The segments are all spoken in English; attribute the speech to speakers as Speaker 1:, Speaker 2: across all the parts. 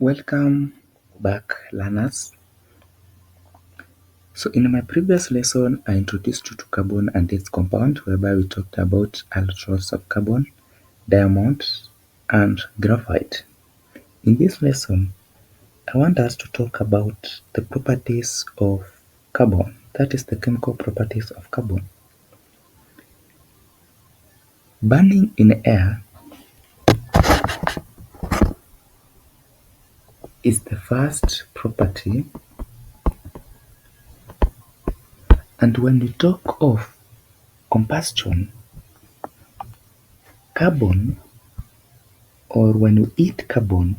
Speaker 1: Welcome back, learners. So in my previous lesson, I introduced you to carbon and its compound, whereby we talked about electrodes of carbon, diamond, and graphite. In this lesson, I want us to talk about the properties of carbon, that is the chemical properties of carbon. Burning in air is the first property, and when we talk of combustion, carbon, or when you eat carbon,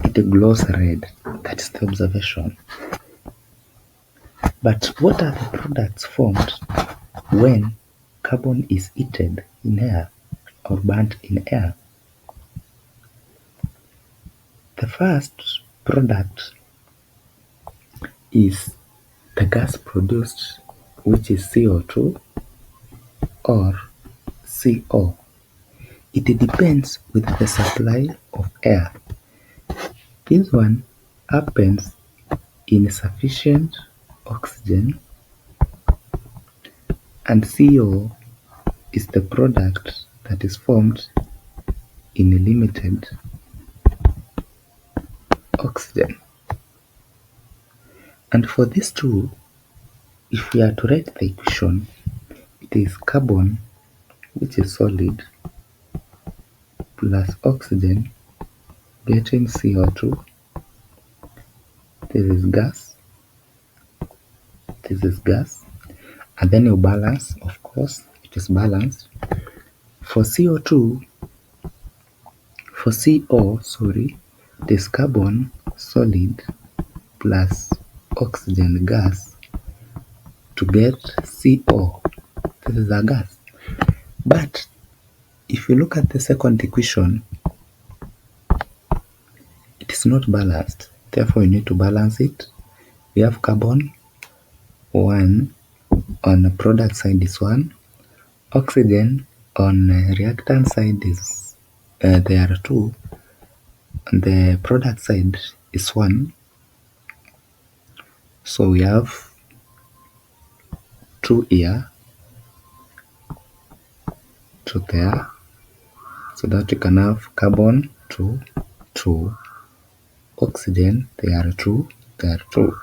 Speaker 1: it glows red. That is the observation. But what are the products formed when carbon is eaten in air or burnt in air? The first product is the gas produced, which is CO2 or CO. It depends with the supply of air. This one happens in sufficient oxygen, and CO is the product that is formed in a limited oxygen. And for these two, if we are to write the equation, it is carbon, which is solid, plus oxygen getting CO2. This is gas, this is gas, and then you balance, of course, it is balanced. For CO2, for CO, it is carbon solid plus oxygen gas to get CO. This is a gas. But if you look at the second equation, it is not balanced. Therefore, you need to balance it. We have carbon 1 on the product side is 1. Oxygen on the reactant side is there are 2. On the product side is 1. So we have 2 here, 2 there, so that we can have carbon 2, 2, oxygen there are 2, there are 2.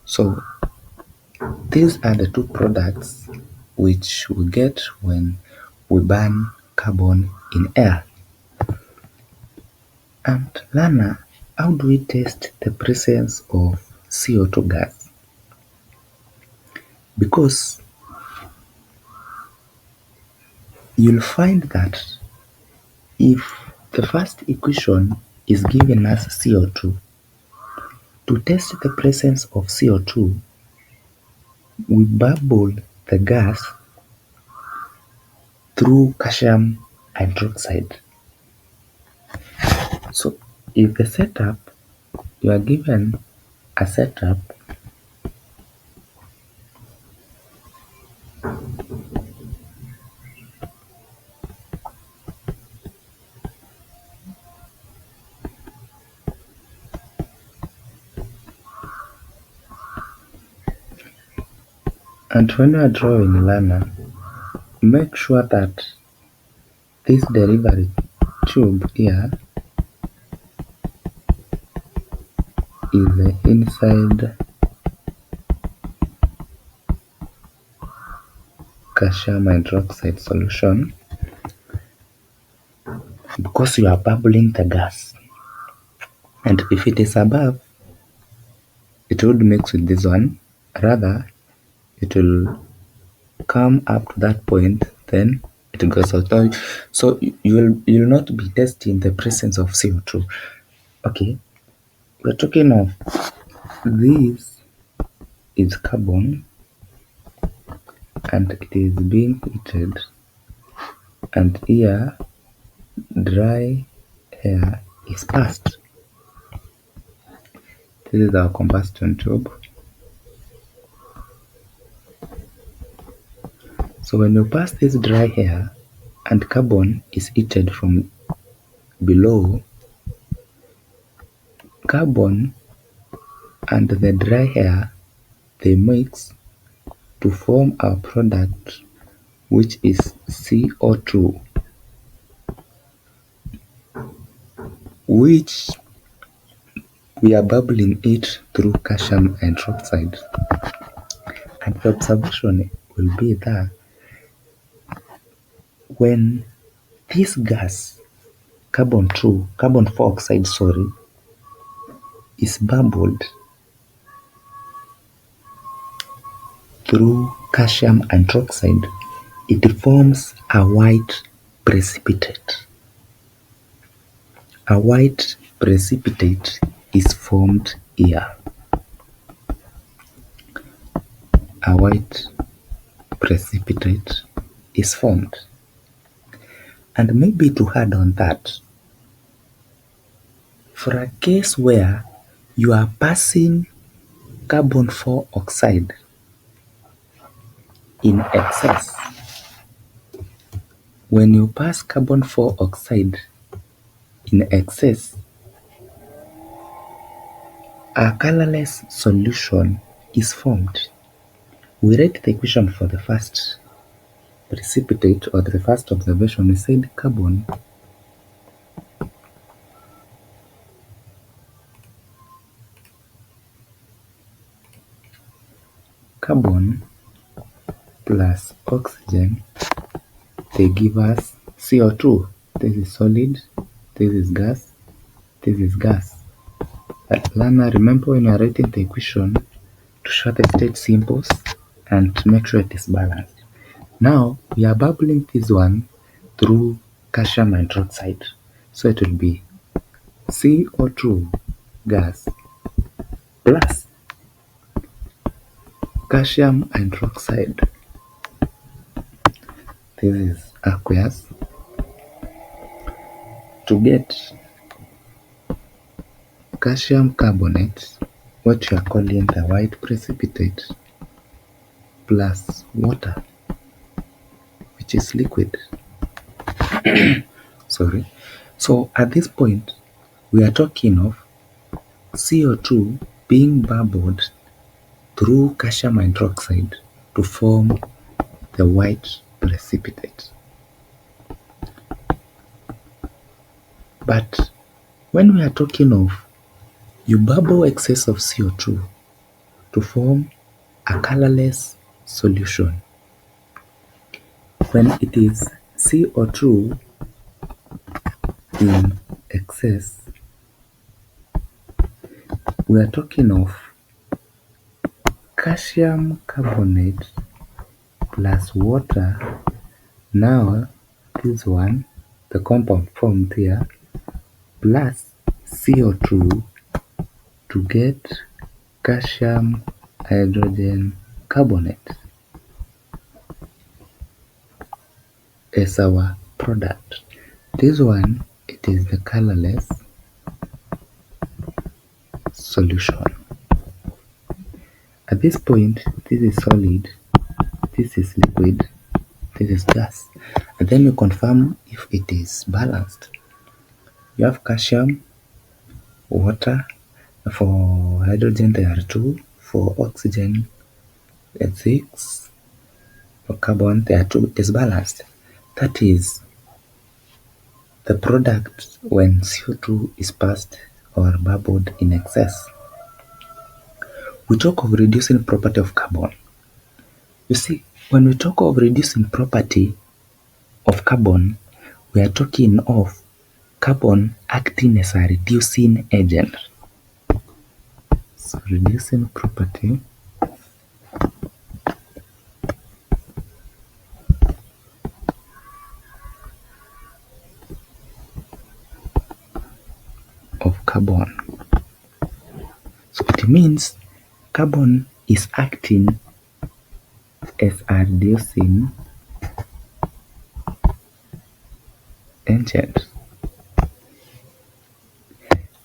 Speaker 1: So these are the two products which we get when we burn carbon in air. And learner, how do we test the presence of CO2 gas? Because you'll find that if the first equation is giving us CO2, to test the presence of CO2, we bubble the gas through calcium hydroxide. So if the setup, you are given a setup and when you are drawing, learner, make sure that this delivery tube here is inside calcium hydroxide solution, because you are bubbling the gas. And if it is above, it would mix with this one. Rather, it will come up to that point, then it goes out. So you will not be testing the presence of CO2. Okay, we're talking of this is carbon and it is being heated, and here dry air is passed. This is our combustion tube. So when you pass this dry air and carbon is heated from below, carbon and the dry air, they mix to form our product, which is CO2, which we are bubbling it through calcium hydroxide. And the observation will be that when this gas, carbon dioxide, is bubbled through calcium hydroxide, it forms a white precipitate. A white precipitate is formed here. A white precipitate is formed. And maybe to add on that, for a case where you are passing carbon dioxide in excess, when you pass carbon dioxide in excess, a colorless solution is formed. We write the equation for the first precipitate or the first observation. We said carbon plus oxygen, they give us CO2. This is solid, this is gas, this is gas. But learner, remember when you are writing the equation to show the state symbols and to make sure it is balanced. Now we are bubbling this one through calcium hydroxide. So it will be CO2 gas plus calcium hydroxide. This is aqueous. To get calcium carbonate, what you are calling the white precipitate, plus water, which is liquid. Sorry. So at this point, we are talking of CO2 being bubbled through calcium hydroxide to form the white precipitate. But when we are talking of you bubble excess of CO2 to form a colorless solution, when it is CO2 in excess, we are talking of calcium carbonate plus water. Now this one, the compound formed here, plus CO2 to get calcium hydrogen carbonate as our product. This one, it is the colorless solution. At this point, this is solid, this is liquid, this is gas. And then you confirm if it is balanced. You have calcium, water, for hydrogen there are 2, for oxygen there are 6, for carbon there are 2. It is balanced. That is the product when CO2 is passed or bubbled in excess. We talk of reducing property of carbon. You see, when we talk of reducing property of carbon, we are talking of carbon acting as a reducing agent. So reducing property of carbon. So it means carbon is acting as a reducing agent.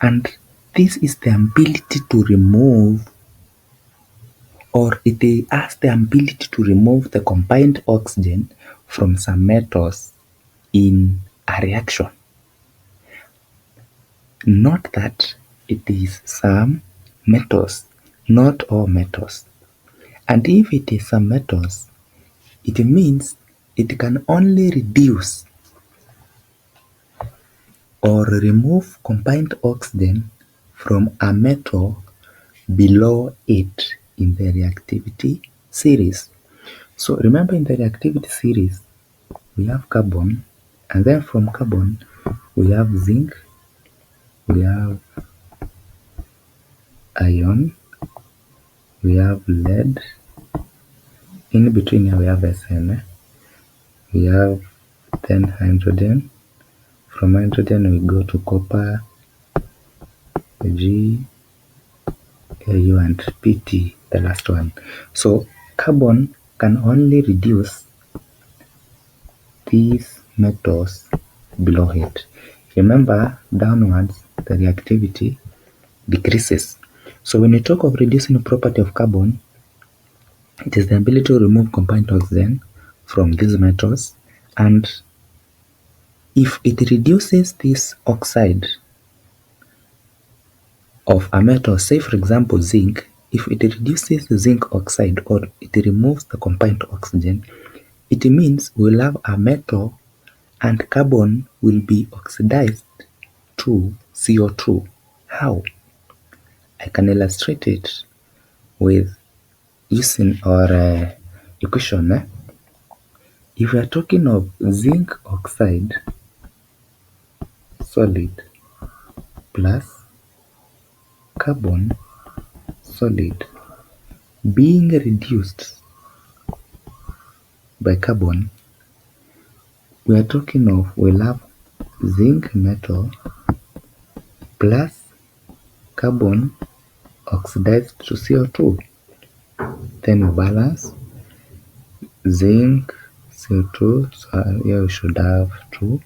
Speaker 1: And this is the ability to remove, or it has the ability to remove the combined oxygen from some metals in a reaction. Note that it is some metals, not all metals. And if it is some metals, it means it can only reduce or remove combined oxygen from a metal below it in the reactivity series. So remember, in the reactivity series, we have carbon, and then from carbon we have zinc, we have iron, we have lead, in between here we have SN, we have then hydrogen, from hydrogen we go to copper, G, Au and Pt, the last one. So carbon can only reduce these metals below it. Remember, downwards the reactivity decreases. So when you talk of reducing the property of carbon, it is the ability to remove combined oxygen from these metals, and if it reduces this oxide of a metal, say for example zinc, if it reduces the zinc oxide or it removes the combined oxygen, it means we'll have a metal and carbon will be oxidized to CO2. How? I can illustrate it with using our equation. If we are talking of zinc oxide solid plus carbon solid being reduced by carbon, we are talking of we'll have zinc metal plus carbon oxidized to CO2. Then we balance zinc, CO2, so here we should have 2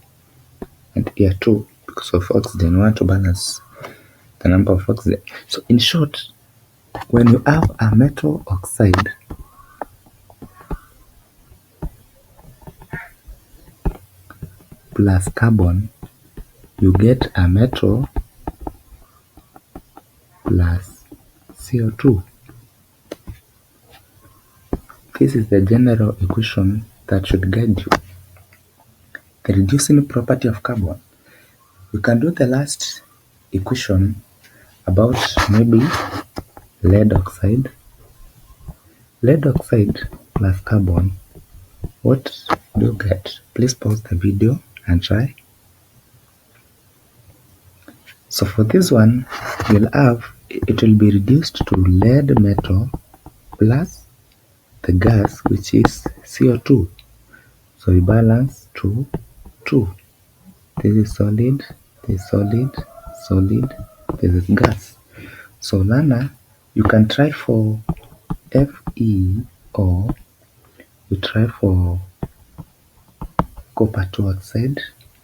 Speaker 1: and here 2 because of oxygen. We want to balance the number of oxygen. So in short, when you have a metal oxide plus carbon, you get a metal plus CO2. This is the general equation that should guide you. The reducing property of carbon. We can do the last equation about maybe lead oxide. Lead oxide plus carbon, what do you get? Please pause the video and try. So for this one, you'll have, it will be reduced to lead metal plus the gas, which is CO2. So we balance 2, 2. This is solid, this is solid, solid, this is gas. So Lana, you can try for Fe, or you try for copper 2 oxide,